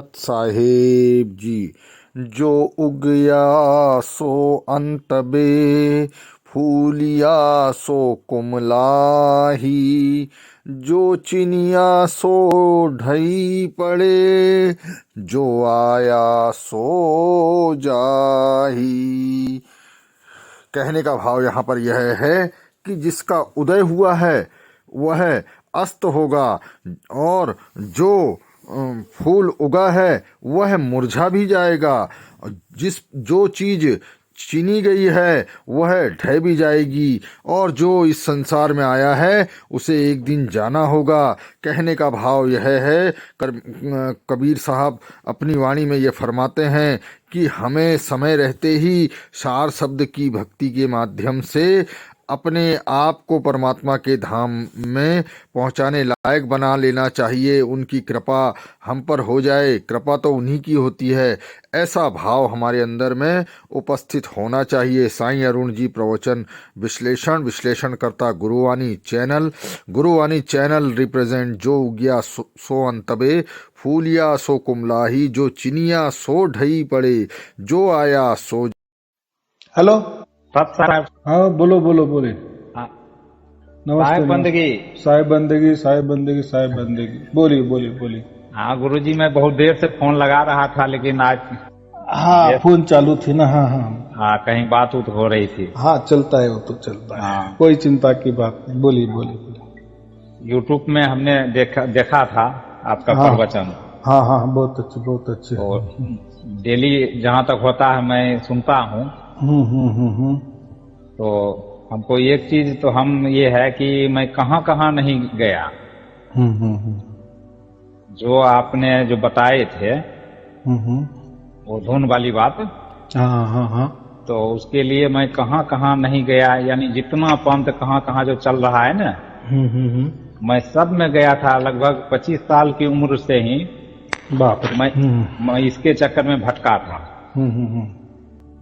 साहेब जी। जो उगया सो अंत बे, फूलिया सो कुमलाही। जो चिनिया सो ढई पड़े, जो आया सो जाही। कहने का भाव यहाँ पर यह है कि जिसका उदय हुआ है वह अस्त होगा, और जो फूल उगा है वह मुरझा भी जाएगा। जो चीज चीनी गई है वह ढह भी जाएगी, और जो इस संसार में आया है उसे एक दिन जाना होगा। कहने का भाव यह है, कबीर साहब अपनी वाणी में ये फरमाते हैं कि हमें समय रहते ही सार शब्द की भक्ति के माध्यम से अपने आप को परमात्मा के धाम में पहुंचाने लायक बना लेना चाहिए। उनकी कृपा हम पर हो जाए, कृपा तो उन्हीं की होती है, ऐसा भाव हमारे अंदर में उपस्थित होना चाहिए। साईं अरुण जी प्रवचन विश्लेषणकर्ता गुरुवाणी चैनल रिप्रेजेंट। जो उगिया सो अंतबे, फूलिया सो कुमलाही। जो चिनिया सो ढई पड़े, जो आया सो। हेलो साहब। हाँ बोलो बोलो बोले। हाँ, नमस्ते साहेब बंदगी। साहेब बंदगी साहेब बंदगी साहेब बंदगी। बोलिए बोलिए बोलिए। हाँ गुरुजी, मैं बहुत देर से फोन लगा रहा था, लेकिन आज हाँ फोन चालू थी ना। हाँ हाँ हाँ, कहीं बात उत हो रही थी। हाँ चलता है, वो तो चलता है। हाँ, कोई चिंता की बात नहीं। बोलिए बोलिए बोलिए। यूट्यूब में हमने देखा था आपका हाँ प्रवचन। हाँ हाँ बहुत अच्छे बहुत अच्छे। और डेली जहाँ तक होता है मैं सुनता हूँ। तो हमको एक चीज तो हम ये है कि मैं कहाँ कहाँ नहीं गया। जो आपने जो बताए थे वो धुन वाली बात, हाँ हाँ हाँ तो उसके लिए मैं कहाँ कहाँ नहीं गया, यानी जितना पंथ कहाँ कहाँ जो चल रहा है ना, मैं सब में गया था। लगभग 25 साल की उम्र से ही बाप रे। मैं इसके चक्कर में भटका था।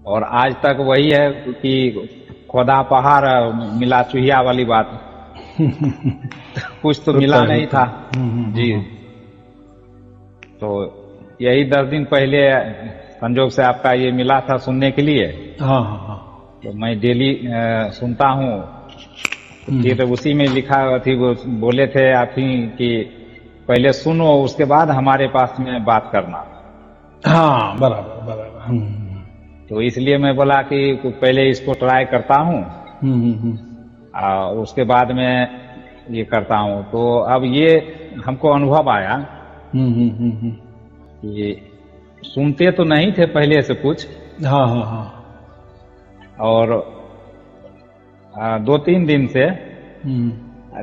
और आज तक वही है कि खोदा पहाड़ मिला चूहिया वाली बात। कुछ तो मिला नहीं था जी। तो यही 10 दिन पहले संजोग से आपका ये मिला था सुनने के लिए। हाँ हाँ हाँ। तो मैं डेली सुनता हूँ। फिर उसी में लिखा थी, वो बोले थे आप ही कि पहले सुनो, उसके बाद हमारे पास में बात करना। हाँ बराबर बराबर। तो इसलिए मैं बोला कि पहले इसको ट्राई करता हूँ, उसके बाद में ये करता हूँ। तो अब ये हमको अनुभव आया कि सुनते तो नहीं थे पहले से कुछ। हाँ हाँ हाँ। और 2-3 दिन से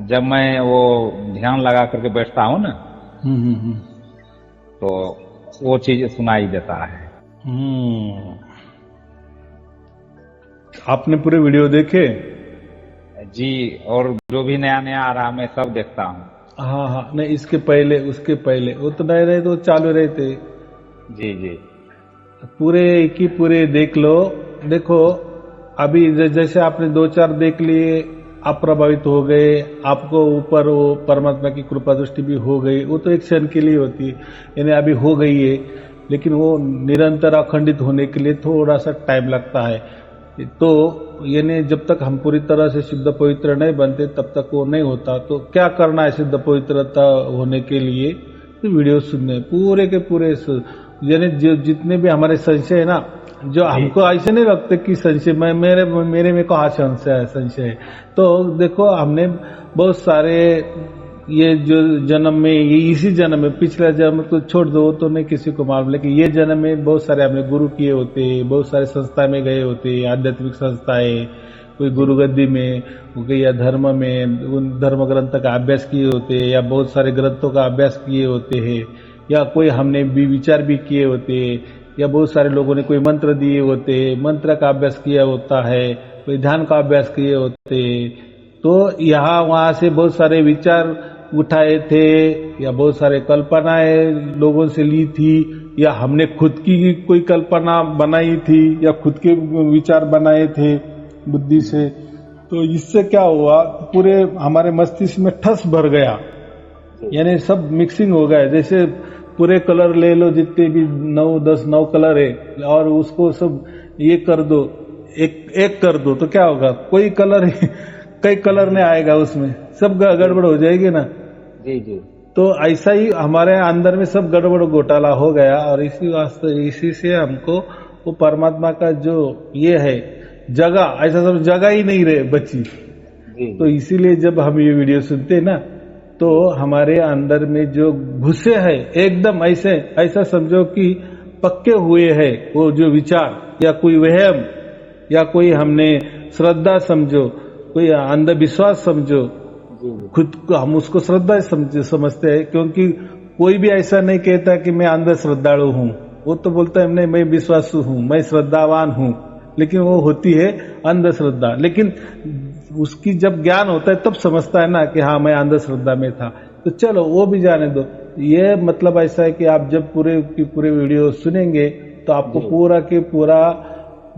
जब मैं वो ध्यान लगा करके बैठता हूँ ना, तो वो चीज सुनाई देता है। आपने पूरे वीडियो देखे? जी, और जो भी नया नया आ रहा मैं सब देखता हूँ। हाँ हाँ नहीं, इसके पहले उसके पहले वो तो नहीं रहे, तो चालू रहते। जी जी पूरे की पूरे देख लो। देखो अभी जैसे आपने 2-4 देख लिए, आप प्रभावित हो गए, आपको ऊपर वो परमात्मा की कृपा दृष्टि भी हो गई, वो तो एक क्षण के लिए होती है, यानी अभी हो गई है। लेकिन वो निरंतर अखंडित होने के लिए थोड़ा सा टाइम लगता है। तो यानी जब तक हम पूरी तरह से शुद्ध पवित्र नहीं बनते तब तक वो नहीं होता। तो क्या करना है शुद्ध पवित्रता होने के लिए? तो वीडियो सुनने पूरे के पूरे, यानी जितने भी हमारे संशय है ना, जो हमको ऐसे नहीं लगते कि संशय मेरे में कहाँ संशय है। तो देखो हमने बहुत सारे ये जो जन्म में, ये इसी जन्म में, पिछला जन्म तो छोड़ दो तो नहीं किसी को मालूम, लेकिन ये जन्म में बहुत सारे हमने गुरु किए होते, बहुत सारे संस्था में गए होते, आध्यात्मिक संस्थाएं, कोई गुरु गद्दी में हो गई या धर्म में उन धर्म ग्रंथ का अभ्यास किए होते, या बहुत सारे ग्रंथों का अभ्यास किए होते हैं, या कोई हमने भी विचार भी किए होते, या बहुत सारे लोगों ने कोई मंत्र दिए होते, मंत्र का अभ्यास किया होता है, कोई ध्यान का अभ्यास किए होते। तो यहाँ वहां से बहुत सारे विचार उठाए थे, या बहुत सारे कल्पनाएं लोगों से ली थी, या हमने खुद की कोई कल्पना बनाई थी, या खुद के विचार बनाए थे बुद्धि से। तो इससे क्या हुआ, पूरे हमारे मस्तिष्क में ठस भर गया, यानी सब मिक्सिंग हो गया। जैसे पूरे कलर ले लो, जितने भी 9 कलर है, और उसको सब ये कर दो, एक कर दो, तो क्या होगा? कोई कलर कई कलर नहीं आएगा उसमें, सब गड़बड़ हो जाएगी ना। जी जी। तो ऐसा ही हमारे अंदर में सब गड़बड़ घोटाला हो गया, और इसी से हमको वो परमात्मा का जो ये है जगह, ऐसा सब जगह ही नहीं रहे बची। तो इसीलिए जब हम ये वीडियो सुनते हैं ना, तो हमारे अंदर में जो घुसे है एकदम ऐसा समझो कि पक्के हुए है वो जो विचार, या कोई वहम, या कोई हमने श्रद्धा समझो, कोई अंधविश्वास समझो, खुद को हम उसको श्रद्धा समझते हैं, क्योंकि कोई भी ऐसा नहीं कहता कि मैं अंध श्रद्धालु हूँ। वो तो बोलता है नहीं, मैं विश्वासु हूँ, मैं श्रद्धावान हूँ, लेकिन वो होती है अंधश्रद्धा। लेकिन उसकी जब ज्ञान होता है तब समझता है ना कि हाँ मैं अंधश्रद्धा में था। तो चलो वो भी जाने दो। ये मतलब ऐसा है कि आप जब पूरे वीडियो सुनेंगे तो आपको पूरा के पूरा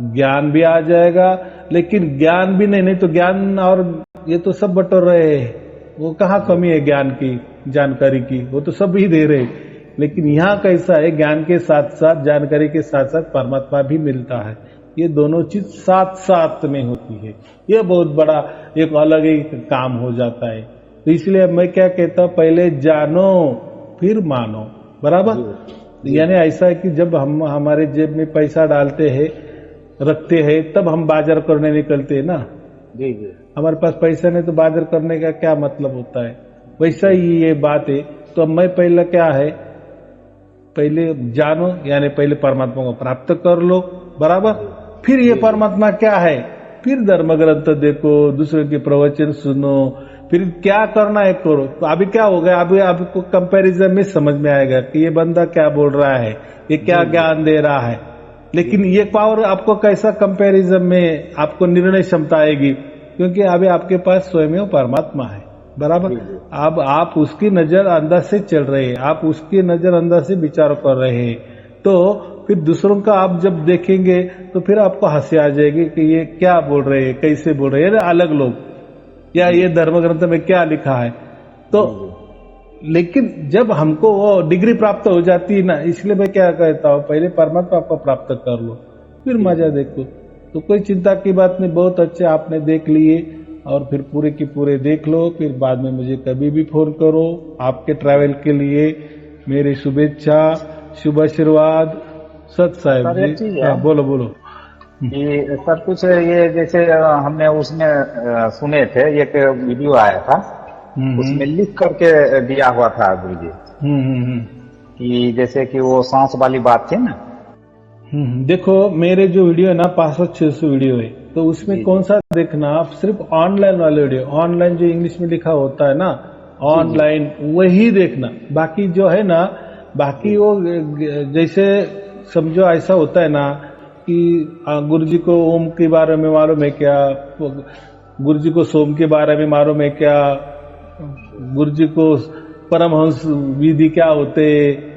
ज्ञान भी आ जाएगा। लेकिन ज्ञान भी नहीं तो ज्ञान और ये तो सब बटोर रहे हैं, वो कहाँ कमी है ज्ञान की, जानकारी की, वो तो सब ही दे रहे। लेकिन यहाँ कैसा है, ज्ञान के साथ साथ, जानकारी के साथ साथ परमात्मा भी मिलता है। ये दोनों चीज साथ साथ में होती है। ये बहुत बड़ा एक अलग ही काम हो जाता है। तो इसलिए मैं क्या कहता हूँ, पहले जानो फिर मानो, बराबर। यानी ऐसा है कि जब हम हमारे जेब में पैसा डालते हैं, रखते हैं, तब हम बाजार करने निकलते हैं ना। जी जी। हमारे पास पैसा नहीं तो बाजार करने का क्या मतलब होता है। वैसा ही ये बात है। तो मैं पहले क्या है, पहले जानो, यानी पहले परमात्मा को प्राप्त कर लो, बराबर। फिर ये परमात्मा क्या है, फिर धर्म ग्रंथ देखो, दूसरे के प्रवचन सुनो, फिर क्या करना है करो। तो अभी क्या हो गया, अभी आपको कंपैरिजन में समझ में आएगा कि ये बंदा क्या बोल रहा है, ये क्या ज्ञान दे रहा है। लेकिन ये पावर आपको कैसा कंपैरिजन में आपको निर्णय क्षमता आएगी, क्योंकि अभी आपके पास स्वयं परमात्मा है, बराबर। अब आप उसकी नजर अंदाज से चल रहे हैं, आप उसकी नजर अंदाज से विचार कर रहे हैं। तो फिर दूसरों का आप जब देखेंगे तो फिर आपको हंसी आ जाएगी कि ये क्या बोल रहे हैं, कैसे बोल रहे हैं अलग लोग, या ये धर्म ग्रंथ में क्या लिखा है। तो लेकिन जब हमको वो डिग्री प्राप्त हो जाती है ना, इसलिए मैं क्या कहता हूँ, पहले परमात्मा को प्राप्त कर लो, फिर मजा देखो। तो कोई चिंता की बात नहीं, बहुत अच्छे आपने देख लिए, और फिर पूरे की पूरे देख लो। फिर बाद में मुझे कभी भी फोन करो। आपके ट्रैवल के लिए मेरी शुभेच्छा, शुभ आशीर्वाद। सत साहेब जी, हाँ बोलो बोलो। कि सर कुछ ये जैसे हमने उसमें सुने थे, एक वीडियो आया था, उसमें लिख करके दिया हुआ था गुरु जी, कि जैसे कि वो सांस वाली बात थी ना। देखो मेरे जो वीडियो है ना 500-600 वीडियो है, तो उसमें कौन सा देखना, आप सिर्फ ऑनलाइन वाले वीडियो, ऑनलाइन जो इंग्लिश में लिखा होता है ना, ऑनलाइन वही देखना। बाकी जो है ना, बाकी वो जैसे समझो ऐसा होता है ना कि गुरु जी को ओम के बारे में मालूम है क्या, गुरु जी को सोम के बारे में मालूम है क्या, गुरु जी को परमहंस विधि क्या होते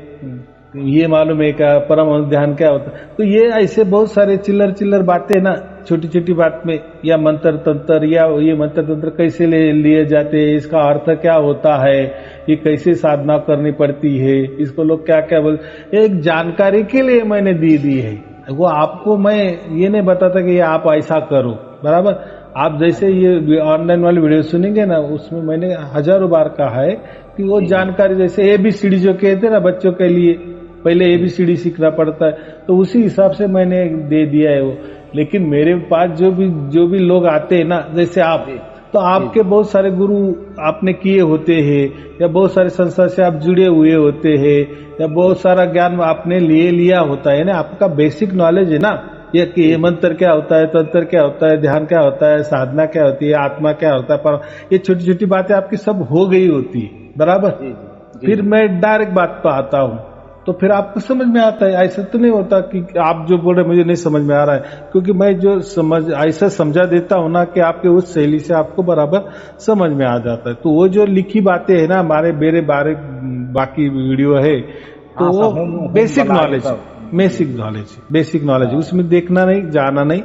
ये मालूम है क्या, परमहंस ध्यान क्या होता। तो ये ऐसे बहुत सारे चिल्लर बातें ना, छोटी छोटी बात में, या मंत्र तंत्र, या ये मंत्र तंत्र कैसे लिए जाते हैं, इसका अर्थ क्या होता है, ये कैसे साधना करनी पड़ती है, इसको लोग क्या क्या बोलते, एक जानकारी के लिए मैंने दी है। वो आपको मैं ये नहीं बताता कि ये आप ऐसा करो, बराबर। आप जैसे ये ऑनलाइन वाली वीडियो सुनेंगे ना, उसमें मैंने हजारों बार कहा है कि वो जानकारी, जैसे ABCD जो कहते हैं ना बच्चों के लिए, पहले ABCD सीखना पड़ता है, तो उसी हिसाब से मैंने दे दिया है वो। लेकिन मेरे पास जो भी लोग आते हैं ना, जैसे आप, तो आपके बहुत सारे गुरु आपने किए होते हैं, या बहुत सारे संस्था से आप जुड़े हुए होते हैं, या बहुत सारा ज्ञान आपने लिया होता है ना, आपका बेसिक नॉलेज है ना, ये कि ये मंत्र क्या होता है, तंत्र क्या होता है, ध्यान क्या होता है, साधना क्या होती है, आत्मा क्या होता है, पर ये छोटी छोटी बातें आपकी सब हो गई होती है, बराबर। फिर मैं डायरेक्ट बात पर आता हूँ, तो फिर आपको समझ में आता है। ऐसा तो नहीं होता कि आप जो बोल रहे मुझे नहीं समझ में आ रहा है, क्योंकि मैं जो ऐसा समझा देता हूं ना कि आपके उस शैली से आपको बराबर समझ में आ जाता है। तो वो जो लिखी बातें है ना, हमारे मेरे बाकी वीडियो है, तो वो बेसिक नॉलेज, उसमें देखना नहीं, जाना नहीं,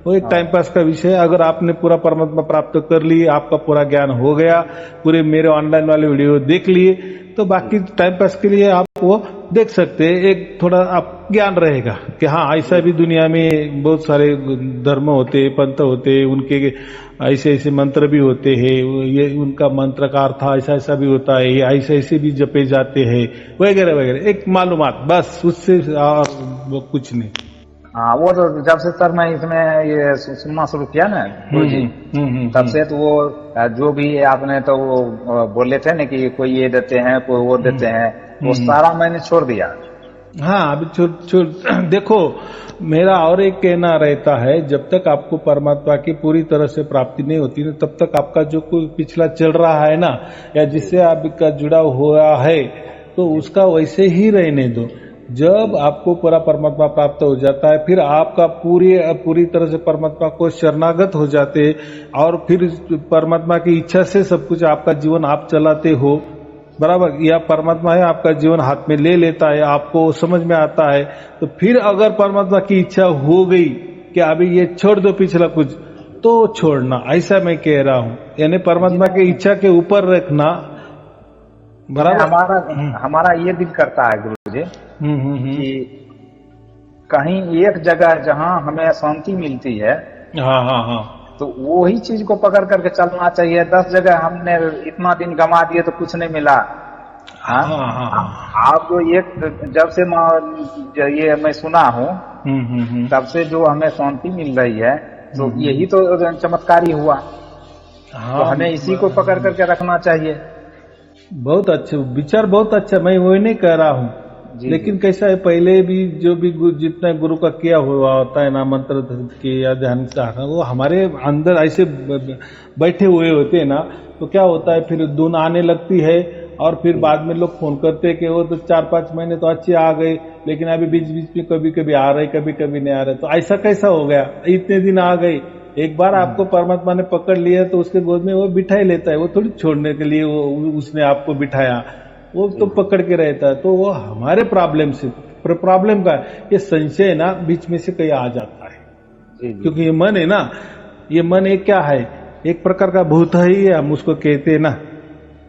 वो एक टाइम पास का विषय है। अगर आपने पूरा परमात्मा प्राप्त कर ली, आपका पूरा ज्ञान हो गया, पूरे मेरे ऑनलाइन वाले वीडियो देख लिए, तो बाकी टाइम पास के लिए आप वो देख सकते हैं। एक थोड़ा आप ज्ञान रहेगा कि हाँ ऐसा भी दुनिया में बहुत सारे धर्म होते, पंथ होते, उनके ऐसे ऐसे मंत्र भी होते हैं, ये उनका मंत्र का अर्थ ऐसा ऐसा भी होता है, ये ऐसे ऐसे भी जपे जाते हैं, वगैरह वगैरह। एक मालूमात बस, उससे और वो कुछ नहीं। हाँ, वो तो जब से सर मैं इसमें ये सुनना शुरू किया ना गुरुजी, तब से तो वो जो भी आपने तो वो बोले थे ना कि कोई ये देते हैं, कोई वो देते हैं, वो सारा मैंने छोड़ दिया। हाँ, अभी छोड़ देखो, मेरा और एक कहना रहता है, जब तक आपको परमात्मा की पूरी तरह से प्राप्ति नहीं होती ना, तब तक आपका जो कोई पिछला चल रहा है ना, या जिससे आपका जुड़ा हुआ है, तो उसका वैसे ही रहने दो। जब आपको पूरा परमात्मा प्राप्त हो जाता है, फिर आपका पूरी तरह से परमात्मा को शरणागत हो जाते, और फिर परमात्मा की इच्छा से सब कुछ आपका जीवन आप चलाते हो, बराबर। या परमात्मा है आपका जीवन हाथ में ले लेता है, आपको समझ में आता है, तो फिर अगर परमात्मा की इच्छा हो गई कि अभी ये छोड़ दो पिछला कुछ, तो छोड़ना, ऐसा मैं कह रहा हूँ। यानी परमात्मा की इच्छा के ऊपर रखना, बराबर। हमारा ये दिल करता है गुरुजी कि कहीं एक जगह जहाँ हमें शांति मिलती है, हाँ हाँ हाँ, तो वो ही चीज को पकड़ करके चलना चाहिए। 10 जगह हमने इतना दिन गंवा दिए तो कुछ नहीं मिला। हाँ, आप जो एक जब से ये मैं सुना हूँ, तब से जो हमें शांति मिल रही है, तो यही तो चमत्कारी हुआ। तो हमें इसी को पकड़ करके रखना चाहिए। बहुत अच्छे विचार, बहुत अच्छा, मैं वही नहीं कह रहा हूँ। लेकिन कैसा है, पहले भी जो भी जितना गुरु का किया हुआ होता है ना, मंत्र के या ध्यान का, वो हमारे अंदर ऐसे बैठे हुए होते हैं ना, तो क्या होता है, फिर धुन आने लगती है, और फिर बाद में लोग फोन करते हैं कि वो तो 4-5 महीने तो अच्छे आ गए, लेकिन अभी बीच बीच में कभी कभी आ रहे, कभी कभी नहीं आ रहे। तो ऐसा कैसा हो गया, इतने दिन आ गए। एक बार आपको परमात्मा ने पकड़ लिया तो उसके गोद में वो बिठा ही लेता है, वो थोड़ी छोड़ने के लिए वो उसने आपको बिठाया, वो तो पकड़ के रहता है। तो वो हमारे प्रॉब्लम का ये संशय ना बीच में से कहीं आ जाता है, क्योंकि ये मन है ना, ये मन एक क्या है, एक प्रकार का भूत ही है, हम उसको कहते हैं ना,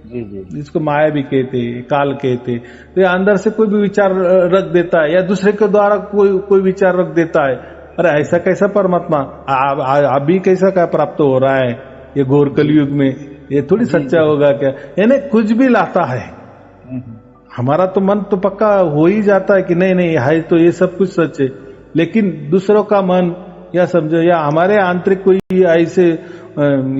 जिसको माया भी कहते हैं, काल कहते हैं। तो ये अंदर से कोई भी विचार रख देता है, या दूसरे के द्वारा कोई विचार रख देता है। अरे ऐसा कैसा परमात्मा अभी कैसा क्या प्राप्त हो रहा है ये घोर कलयुग में, ये थोड़ी सच्चा होगा क्या? यानी कुछ भी लाता है, हमारा तो मन तो पक्का हो ही जाता है कि नहीं नहीं है तो ये सब कुछ सच है, लेकिन दूसरों का मन या समझो या हमारे आंतरिक कोई ऐसे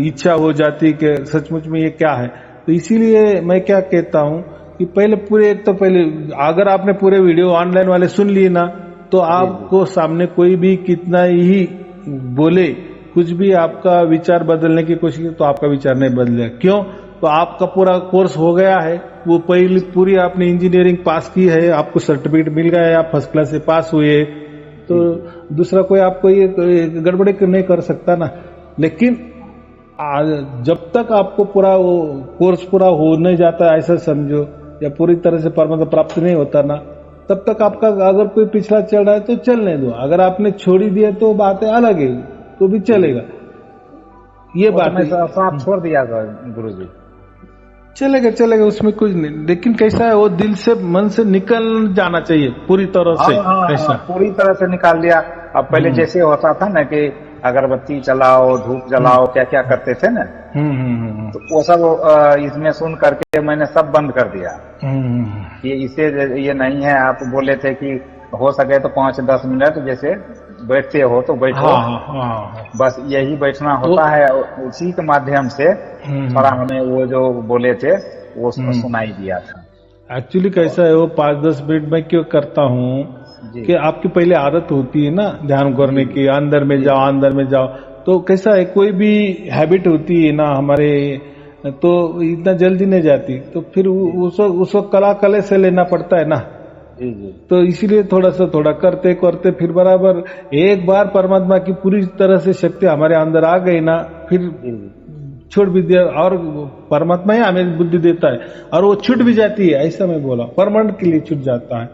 इच्छा हो जाती कि सचमुच में ये क्या है। तो इसीलिए मैं क्या कहता हूँ कि पहले अगर आपने पूरे वीडियो ऑनलाइन वाले सुन लिए ना, तो आपको सामने कोई भी कितना ही बोले, कुछ भी आपका विचार बदलने की कोशिश, तो आपका विचार नहीं बदलेगा। क्यों? तो आपका पूरा कोर्स हो गया है, वो पूरी आपने इंजीनियरिंग पास की है, आपको सर्टिफिकेट मिल गया है, आप फर्स्ट क्लास से पास हुए, तो दूसरा कोई आपको ये गड़बड़ी नहीं कर सकता ना। लेकिन जब तक आपको पूरा वो कोर्स पूरा होने जाता है, ऐसा समझो, या पूरी तरह से परमात्मा प्राप्त नहीं होता ना, तब तक आपका अगर कोई पिछला चल रहा है तो चलने दो। अगर आपने छोड़ ही दिया तो बातें अलग है, तो भी चलेगा। ये बात आप छोड़ दिया गुरुजी, चलेगा, उसमें कुछ नहीं। लेकिन कैसा है, वो दिल से मन से निकल जाना चाहिए पूरी तरह से। ऐसा पूरी तरह से निकाल लिया। अब पहले जैसे होता था ना कि अगरबत्ती जलाओ, धूप जलाओ, क्या क्या करते थे ना, तो वो सब इसमें सुन करके मैंने सब बंद कर दिया। ये इसे ये नहीं है। आप बोले थे कि हो सके तो 5-10 मिनट जैसे बैठते हो तो बैठो। बस यही बैठना होता है, उसी के माध्यम से थोड़ा हमें वो जो बोले थे वो सुनाई दिया था। एक्चुअली कैसा है, वो 5-10 मिनट में क्यों करता हूँ कि आपकी पहले आदत होती है ना ध्यान करने की, अंदर में जाओ, तो कैसा है, कोई भी हैबिट होती है ना हमारे, तो इतना जल्दी नहीं जाती, तो फिर उसको कला से लेना पड़ता है ना। तो इसीलिए थोड़ा करते फिर बराबर एक बार परमात्मा की पूरी तरह से शक्ति हमारे अंदर आ गई ना, फिर छूट भी दिया, और परमात्मा ही हमें बुद्धि देता है, और वो छूट भी जाती है। ऐसा मैं बोला, परमानेंट के लिए छूट जाता है।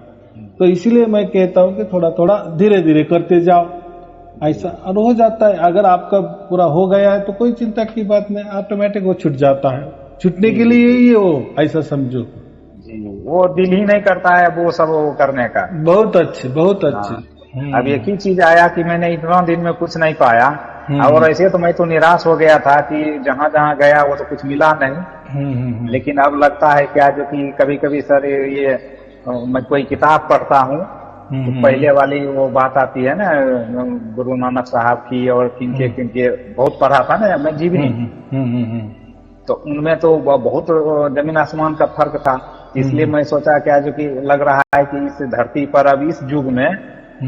तो इसीलिए मैं कहता हूँ कि थोड़ा धीरे धीरे करते जाओ, ऐसा और हो जाता है। अगर आपका पूरा हो गया है तो कोई चिंता की बात नहीं, ऑटोमेटिक वो छूट जाता है। छूटने के लिए यही है वो, ऐसा समझो। जी, वो दिल ही नहीं करता है वो सब वो करने का। बहुत अच्छे, बहुत अच्छे। हाँ। अब एक ही चीज आया कि मैंने इतना दिन में कुछ नहीं पाया, और ऐसे तो मैं तो निराश हो गया था कि जहाँ जहाँ गया वो तो कुछ मिला नहीं। लेकिन अब लगता है क्या, जो कि कभी कभी सर ये मैं कोई किताब पढ़ता हूँ तो पहले वाली वो बात आती है ना, गुरु नानक साहब की और किनके किनके बहुत पढ़ा था ना मैं जीवनी, तो उनमें तो बहुत जमीन आसमान का फर्क था। इसलिए मैं सोचा क्या, जो कि लग रहा है कि इस धरती पर अब इस युग में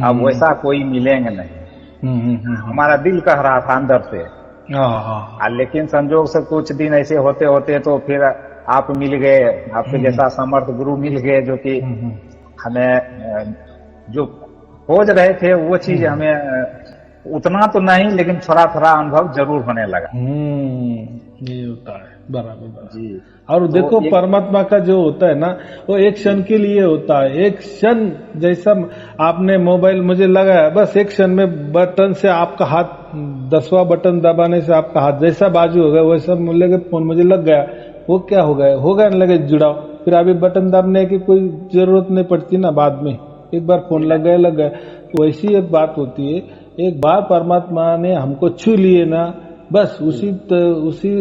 अब वैसा कोई मिलेंगे नहीं। हमारा दिल कह रहा था अंदर से। लेकिन संजोग से कुछ दिन ऐसे होते होते तो फिर आप मिल गए, आपके जैसा समर्थ गुरु मिल गए, जो कि हमें जो खोज रहे थे वो चीज हमें उतना तो नहीं, लेकिन थोड़ा थोड़ा अनुभव जरूर होने लगा। ये होता है, बराबर जी। और देखो परमात्मा का जो होता है ना, वो एक क्षण के लिए होता है। एक क्षण, जैसा आपने मोबाइल मुझे लगाया, बस एक क्षण में बटन से आपका हाथ, 10वां बटन दबाने से आपका हाथ जैसा बाजू हो गया वैसा लगे फोन मुझे लग गया। वो क्या हो गया ना, लगे जुड़ाव। फिर अभी बटन दबाने की कोई जरूरत नहीं पड़ती ना, बाद में एक बार फोन लग गया। तो ऐसी एक बात होती है, एक बार परमात्मा ने हमको छू लिए ना, बस उसी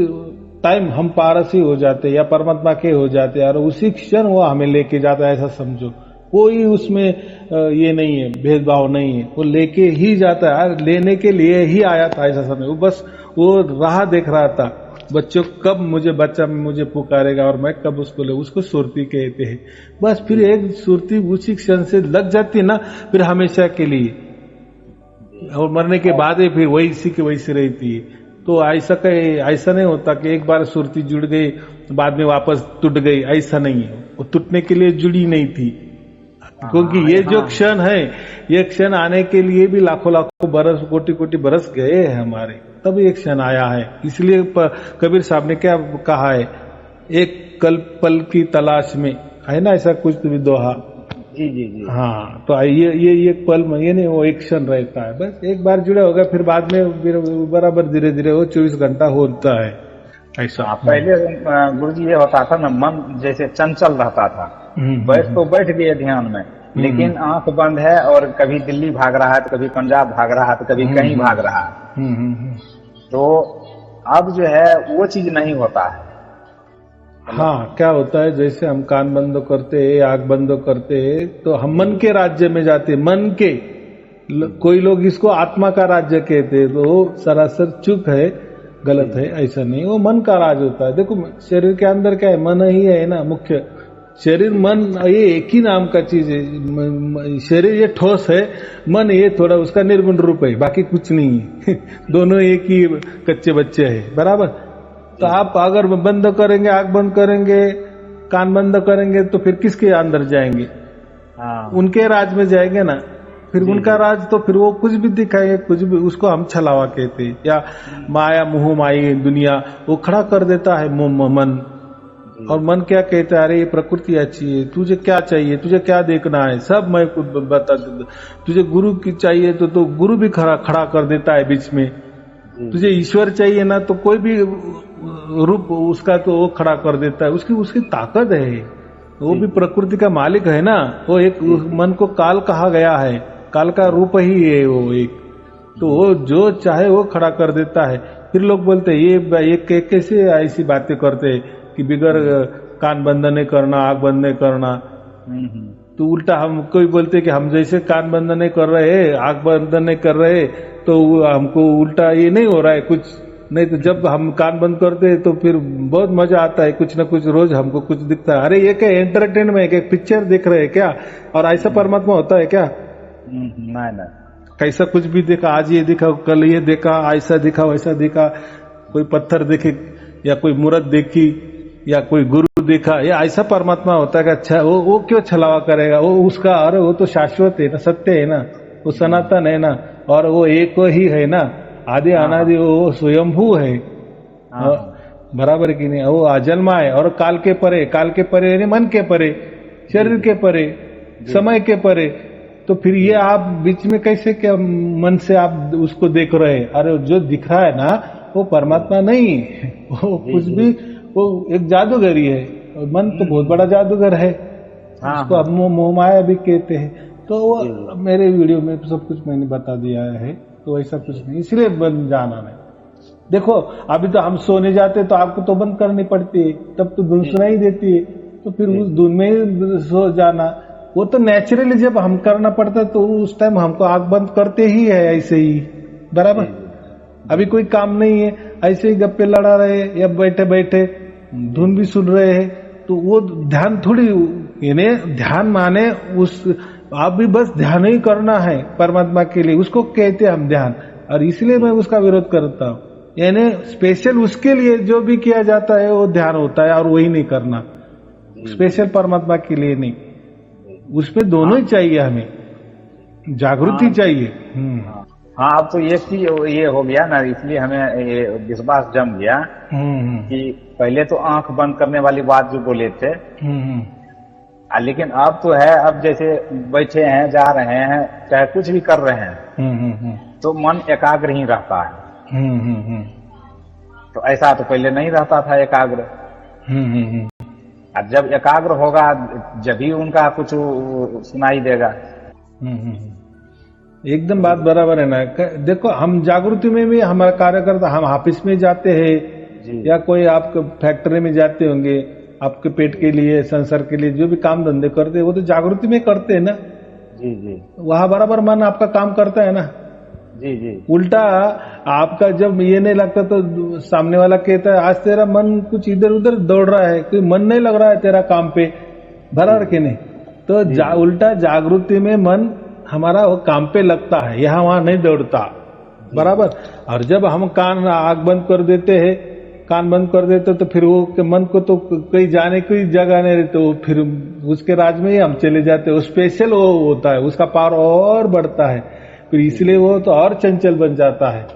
टाइम हम पारसी हो जाते या परमात्मा के हो जाते, और उसी क्षण वो हमें लेके जाता है, ऐसा समझो। कोई उसमें ये नहीं है, भेदभाव नहीं है, वो लेके ही जाता है, लेने के लिए ही आया था, ऐसा समझो। वो बस वो राह देख रहा था, बच्चों कब बच्चा मुझे पुकारेगा और मैं कब उसको ले, उसको सुरती कहते हैं। बस फिर एक सुरती उसी क्षण से लग जाती है ना, फिर हमेशा के लिए, और मरने के बाद ही फिर वैसी की वैसी रहती है। तो ऐसा नहीं होता कि एक बार सुरती जुड़ गई बाद में वापस टूट गई, ऐसा नहीं है। वो टूटने के लिए जुड़ी नहीं थी, क्योंकि ये जो क्षण है, ये क्षण आने के लिए भी लाखों लाखों बरस, कोटि कोटि बरस गए हैं हमारे, तब ये क्षण आया है। इसलिए कबीर साहब ने क्या कहा है, एक पल की तलाश में, है ना, ऐसा कुछ भी दोहा। जी जी जी। हाँ, तो ये एक पल में, ये नहीं, वो एक क्षण रहता है, बस एक बार जुड़ा होगा, फिर बाद में बराबर धीरे धीरे वो 24 घंटा होता है, ऐसा। पहले गुरुजी ये होता था ना, मन जैसे चंचल रहता था, बैठ गए ध्यान में, लेकिन आंख बंद है और कभी दिल्ली भाग रहा है, तो कभी पंजाब भाग रहा है, तो कभी कहीं भाग रहा है। तो अब जो है वो चीज नहीं होता है। हाँ, क्या होता है, जैसे हम कान बंद करते हैं, आंख बंद करते हैं, तो हम मन के राज्य में जाते हैं। मन के, कोई लोग इसको आत्मा का राज्य कहते हैं, तो वो सरासर चूक है, गलत है, ऐसा नहीं। वो मन का राज होता है। देखो शरीर के अंदर क्या है, मन ही है ना मुख्य। शरीर मन ये एक ही नाम का चीज है। शरीर ये ठोस है, मन ये थोड़ा उसका निर्गुण रूप है, बाकी कुछ नहीं है। दोनों एक ही कच्चे बच्चे है, बराबर। तो आप अगर बंद करेंगे, आंख बंद करेंगे, कान बंद करेंगे, तो फिर किसके अंदर जाएंगे? उनके राज में जाएंगे ना। फिर उनका राज, तो फिर वो कुछ भी दिखाए, कुछ भी, उसको हम छलावा कहते हैं, या माया मोह माई दुनिया, वो खड़ा कर देता है मन। और मन क्या कहता है, अरे ये प्रकृति अच्छी है, तुझे क्या चाहिए, तुझे क्या देखना है, सब मैं कुछ बता देता। तुझे गुरु की चाहिए तो गुरु भी खड़ा कर देता है बीच में। तुझे ईश्वर चाहिए ना, तो कोई भी रूप उसका तो वो खड़ा कर देता है। उसकी ताकत है, वो भी प्रकृति का मालिक है ना। वो एक मन को काल कहा गया है, काल का रूप ही है वो एक। तो वो जो चाहे वो खड़ा कर देता है। फिर लोग बोलते हैं ये कैसे ऐसी बातें करते हैं कि बिगर कान बंद नहीं करना, आंख बंद नहीं करना। तो उल्टा हम कोई बोलते कि हम जैसे कान बंद नहीं कर रहे, आंख बंद नहीं कर रहे, तो हमको उल्टा ये नहीं हो रहा है कुछ नहीं। तो जब हम कान बंद करते हैं तो फिर बहुत मजा आता है, कुछ ना कुछ रोज हमको कुछ दिखता है। अरे ये क्या एंटरटेनमेंट है, क्या पिक्चर देख रहे हैं क्या? और ऐसा परमात्मा होता है क्या? नहीं। कैसा कुछ भी देखा, आज ये देखा, कल ये देखा, ऐसा दिखा, वैसा दिखा, कोई पत्थर देखे या कोई मूर्त देखी या कोई गुरु देखा, ये ऐसा परमात्मा होता है कि अच्छा वो क्यों छलावा करेगा? वो उसका, अरे वो तो शाश्वत है ना, सत्य है ना, वो सनातन है ना, और वो एक ही है ना, आदि अनादि, वो स्वयंभू है। बराबर की नहीं, वो अजन्मा है और काल के परे यानी मन के परे, शरीर के परे, समय के परे, तो फिर ये आप बीच में कैसे क्या मन से आप उसको देख रहे हैं? अरे जो दिख रहा है ना वो परमात्मा नहीं है, वो कुछ भी, वो एक जादूगरी है। और मन तो बहुत बड़ा जादूगर है, उसको अब मोह माया भी कहते हैं। तो वो मेरे वीडियो में सब कुछ मैंने बता दिया है, तो ऐसा कुछ नहीं, इसलिए बंद जाना नहीं। देखो अभी तो हम सोने जाते तो आपको तो बंद करनी पड़ती है, तब तो धुन सुनाई देती है, तो फिर उस धुन में ही सो जाना। वो तो नेचुरली जब हम करना पड़ता है तो उस टाइम हमको आंख बंद करते ही है, ऐसे ही बराबर। अभी कोई काम नहीं है, ऐसे ही गप्पे लड़ा रहे या बैठे बैठे धुन भी सुन रहे हैं, तो वो ध्यान थोड़ी, यानी ध्यान माने उस, आप भी बस ध्यान ही करना है परमात्मा के लिए, उसको कहते हैं हम ध्यान। और इसलिए मैं उसका विरोध करता हूँ, यानी स्पेशल उसके लिए जो भी किया जाता है वो ध्यान होता है, और वही नहीं करना, स्पेशल परमात्मा के लिए नहीं। उसमें दोनों ही चाहिए, हमें जागृति चाहिए। हाँ, अब तो ये चीज ये हो गया ना, इसलिए हमें ये विश्वास जम गया कि पहले तो आंख बंद करने वाली बात जो बोले थे, लेकिन अब तो है, अब जैसे बैठे हैं, जा रहे हैं, चाहे कुछ भी कर रहे हैं, तो मन एकाग्र ही रहता है। तो ऐसा तो पहले नहीं रहता था एकाग्र। और जब एकाग्र होगा जब ही उनका कुछ सुनाई देगा। एकदम बात बराबर है ना। देखो हम जागृति में भी हमारा कार्यकर्ता, हम ऑफिस में जाते हैं या कोई आपके फैक्ट्री में जाते होंगे, आपके पेट के लिए, संसार के लिए जो भी काम धंधे करते हैं वो तो जागृति में करते हैं ना। जी जी, वहां बराबर मन आपका काम करता है ना। जी जी, उल्टा आपका जब ये नहीं लगता तो सामने वाला कहता है आज तेरा मन कुछ इधर उधर दौड़ रहा है, कोई मन नहीं लग रहा है तेरा काम पे, बराबर के नहीं। तो उल्टा जागृति में मन हमारा वो काम पे लगता है, यहाँ वहां नहीं दौड़ता, बराबर। और जब हम कान आग बंद कर देते हैं, कान बंद कर देते तो फिर वो मन को तो कहीं जाने की जगह नहीं रहती, तो फिर उसके राज में ही हम चले जाते हैं। वो स्पेशल वो होता है, उसका पावर और बढ़ता है, फिर इसलिए वो तो और चंचल बन जाता है।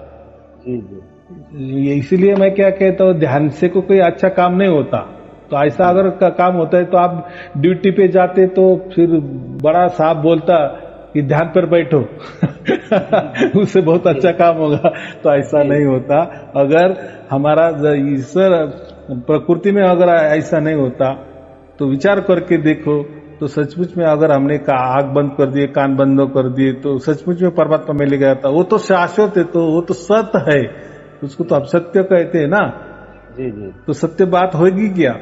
इसलिए मैं क्या कहता हूँ, ध्यान से को कोई अच्छा काम नहीं होता। तो ऐसा अगर का काम होता है तो आप ड्यूटी पे जाते तो फिर बड़ा साहब बोलता कि ध्यान पर बैठो उससे बहुत अच्छा काम होगा। तो ऐसा नहीं होता। अगर हमारा ईश्वर प्रकृति में अगर ऐसा नहीं होता तो विचार करके देखो, तो सचमुच में अगर हमने आंख बंद कर दिए, कान बंद कर दिए, तो सचमुच में परमात्मा मिल गया था। वो तो शाश्वत है, तो वो तो सत्य है, उसको तो हम सत्य कहते हैं ना। जी जी, तो सत्य बात होगी क्या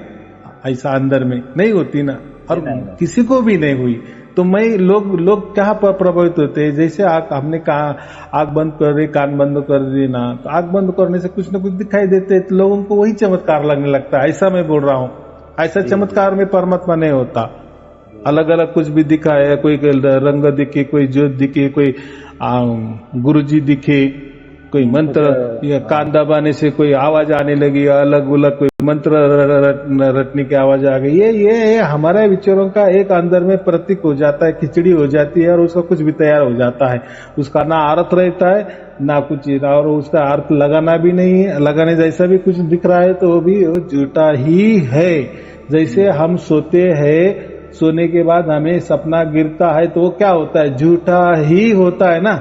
ऐसा अंदर में? नहीं होती ना, और किसी को भी नहीं हुई। तो मैं लोग क्या प्रभावित होते हैं, जैसे हमने कहा आंख बंद कर रही, कान बंद कर दी ना, तो आंख बंद करने से कुछ ना कुछ दिखाई देते, तो लोगों को वही चमत्कार लगने लगता है। ऐसा मैं बोल रहा हूँ, ऐसा चमत्कार में परमात्मा नहीं होता। अलग अलग कुछ भी दिखा है, कोई रंग दिखे, कोई ज्योत दिखे, कोई गुरुजी दिखे, कोई मंत्र या कान दबाने से कोई आवाज आने लगी, अलग अलग कोई मंत्र रटने की आवाज आ गई। ये हमारे विचारों का एक अंदर में प्रतीक हो जाता है, खिचड़ी हो जाती है, और उसका कुछ भी तैयार हो जाता है। उसका ना अर्थ रहता है ना कुछ, और उसका अर्थ लगाना भी नहीं है, लगाने जैसा भी कुछ दिख रहा है तो वो भी झूठा ही है। जैसे हम सोते हैं, सोने के बाद हमें सपना गिरता है तो वो क्या होता है? झूठा ही होता है ना।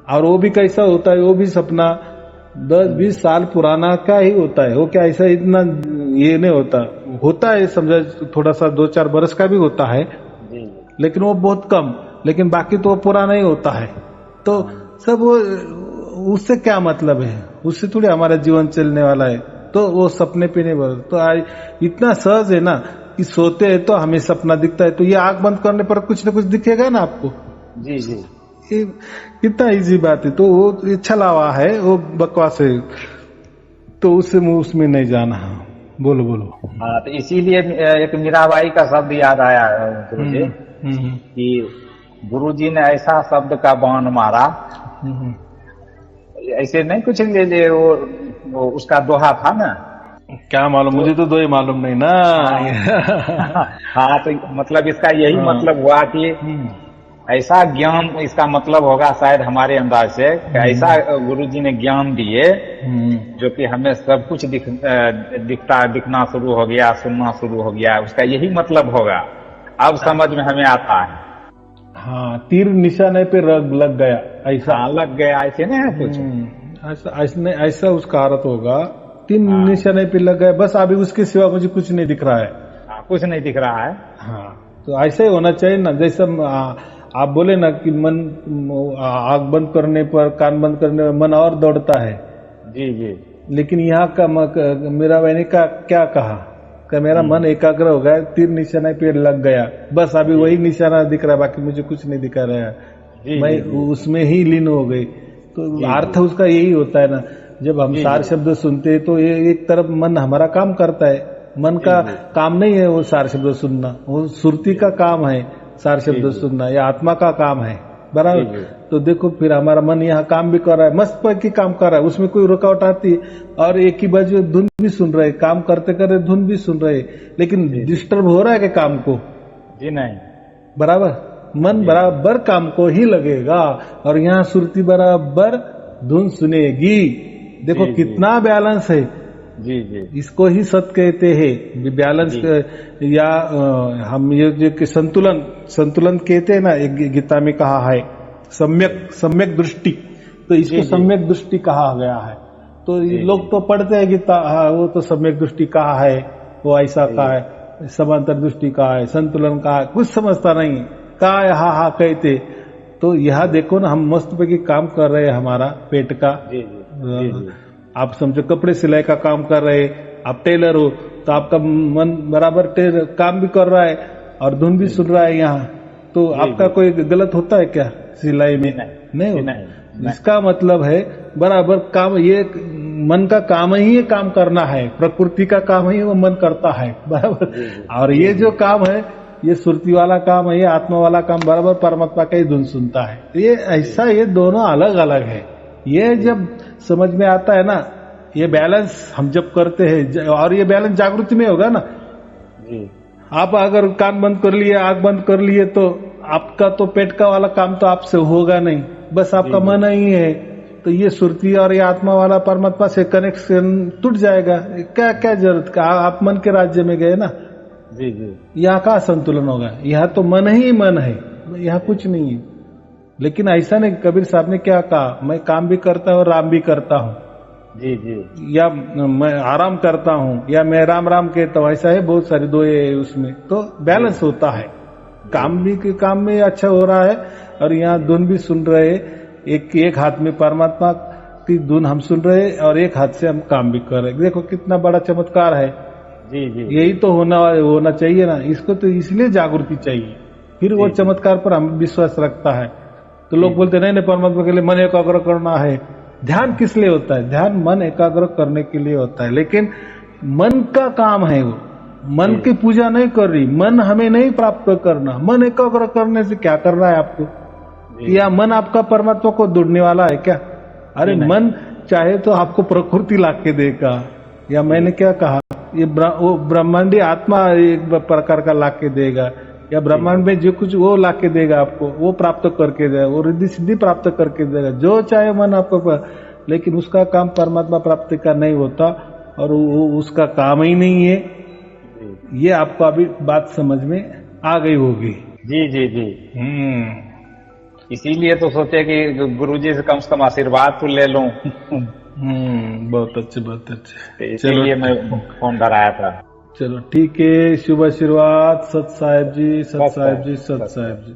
और वो भी कैसा होता है? वो भी सपना 10-20 साल पुराना का ही होता है। वो क्या ऐसा इतना ये नहीं होता है समझा, थोड़ा सा 2-4 बरस का भी होता है, लेकिन वो बहुत कम, लेकिन बाकी तो वो पुराना ही होता है। तो सब वो, उससे क्या मतलब है? उससे थोड़ी हमारा जीवन चलने वाला है। तो वो सपने पे नहीं बरस। तो इतना सहज है ना कि सोते हैं तो हमें सपना दिखता है, तो ये आंख बंद करने पर कुछ न कुछ दिखेगा ना आपको। जी जी, कितना इजी बात है। तो वो छलावा है, वो बकवास है, तो उसमें नहीं जाना। बोलो। हाँ, तो इसीलिए एक मीराबाई का शब्द याद आया मुझे कि गुरुजी ने ऐसा शब्द का बाण मारा, ऐसे नहीं कुछ ले वो उसका दोहा था ना, क्या मालूम, मुझे तो दो ही मालूम नहीं ना। हाँ, तो मतलब इसका यही मतलब हुआ कि ऐसा ज्ञान, इसका मतलब होगा शायद हमारे अंदाज से, ऐसा गुरुजी ने ज्ञान दिए जो कि हमें सब कुछ दिखना शुरू हो गया, सुनना शुरू हो गया। उसका यही मतलब होगा। अब समझ में हमें आता है। हाँ, तीर निशाने पे लग गया ऐसा। हाँ, लग गया ऐसे ना कुछ। ऐसा उसका अर्थ होगा, तीर निशाने पे लग गया, बस अभी उसके सिवा मुझे कुछ नहीं दिख रहा है। कुछ नहीं दिख रहा है। हाँ, तो ऐसा ही होना चाहिए ना। जैसा आप बोले ना कि मन, आंख बंद करने पर, कान बंद करने पर मन और दौड़ता है। जी जी। लेकिन यहाँ का मेरा मैंने का क्या कहा कि मेरा मन एकाग्र हो गया, तीर निशाने पे लग गया, बस अभी वही निशाना दिख रहा है, बाकी मुझे कुछ नहीं दिखा रहा है, मैं उसमें ही लीन हो गई। तो अर्थ उसका यही होता है ना। जब हम सार शब्द सुनते हैं तो ये एक तरफ मन हमारा काम करता है, मन का काम नहीं है वो सार शब्द सुनना, वो सुरती का काम है सार शब्द सुनना, या आत्मा का काम है, बराबर। तो देखो फिर हमारा मन यहाँ काम भी कर रहा है, मस्त पैकी काम कर रहा है, उसमें कोई रुकावट आती है, और एक ही बाजू धुन भी सुन रहे, काम करते करते धुन भी सुन रहे, लेकिन डिस्टर्ब हो रहा है कि काम को? जी नहीं, बराबर। मन बराबर काम को ही लगेगा, और यहाँ सुरती बराबर धुन सुनेगी। देखो कितना बैलेंस है। जी जी। इसको ही सत कहते हैं, बैलेंस, या हम ये जो संतुलन कहते हैं ना, एक गीता में कहा है सम्यक दृष्टि, तो इसको सम्यक दृष्टि कहा गया है। तो ये लोग तो पढ़ते हैं गीता, हाँ वो तो सम्यक दृष्टि कहा है, वो ऐसा कहा है, समांतर दृष्टि कहा है, संतुलन कहा है, कुछ समझता नहीं, कहा है हा हा कहते। तो यहाँ देखो ना, हम मस्त पे काम कर रहे हैं हमारा पेट का। आप समझो कपड़े सिलाई का काम कर रहे, आप टेलर हो, तो आपका मन बराबर काम भी कर रहा है और धुन भी सुन रहा है यहाँ, तो आपका कोई गलत होता है क्या सिलाई में? नहीं होता। इसका मतलब है बराबर काम, ये मन का काम ही काम करना है, प्रकृति का काम ही वो मन करता है, बराबर। और ये जो काम है, ये सुरती वाला काम है, ये आत्मा वाला काम बराबर परमात्मा का ही धुन सुनता है। ये ऐसा, ये दोनों अलग अलग है। ये जब समझ में आता है ना, ये बैलेंस हम जब करते हैं, और ये बैलेंस जागृति में होगा ना। आप अगर कान बंद कर लिए, आंख बंद कर लिए, तो आपका तो पेट का वाला काम तो आपसे होगा नहीं, बस आपका मन ही है। तो ये सुरती और ये आत्मा वाला परमात्मा से कनेक्शन टूट जाएगा। क्या क्या जरूरत का, आप मन के राज्य में गए ना। जी जी। यहाँ का संतुलन होगा? यहाँ तो मन ही मन है, यहाँ कुछ नहीं है। लेकिन ऐसा नहीं, कबीर साहब ने क्या कहा, मैं काम भी करता हूँ, राम भी करता हूँ। जी जी। या मैं आराम करता हूँ, या मैं राम राम कहता हूँ, ऐसा है बहुत सारे दो उसमें, तो बैलेंस होता है। काम भी के काम में अच्छा हो रहा है, और यहाँ धुन भी सुन रहे, एक हाथ में परमात्मा की धुन हम सुन रहे, और एक हाथ से हम काम भी कर रहे। देखो कितना बड़ा चमत्कार है। जी जी। यही तो होना चाहिए ना। इसको तो इसलिए जागृति चाहिए, फिर वो चमत्कार पर हम विश्वास रखता है। तो लोग बोलते नहीं परमात्मा के लिए मन एकाग्र करना है। ध्यान किस लिए होता है? ध्यान मन एकाग्र करने के लिए होता है, लेकिन मन का काम है वो। मन की पूजा नहीं कर रही, मन हमें नहीं प्राप्त करना। मन एकाग्र करने से क्या करना है आपको? या मन आपका परमात्मा को ढूंढने वाला है क्या? अरे मन चाहे तो आपको प्रकृति ला के देगा, या मैंने क्या कहा, ये वो ब्रह्मांडी आत्मा एक प्रकार का ला के देगा, या ब्रह्मांड में जो कुछ वो ला के देगा आपको, वो प्राप्त करके देगा, वो रिद्धि सिद्धि प्राप्त करके देगा, जो चाहे मन आपको। लेकिन उसका काम परमात्मा प्राप्ति का नहीं होता, और वो उसका काम ही नहीं है। ये आपको अभी बात समझ में आ गई होगी। जी जी जी। इसीलिए तो सोचे कि गुरुजी से कम आशीर्वाद तो ले लूं। बहुत अच्छे, बहुत अच्छे। इसलिए मैं फोन कराया था। चलो ठीक है, शुभ आशीर्वाद। सत साहेब जी, सत साहेब जी, सत साहेब जी।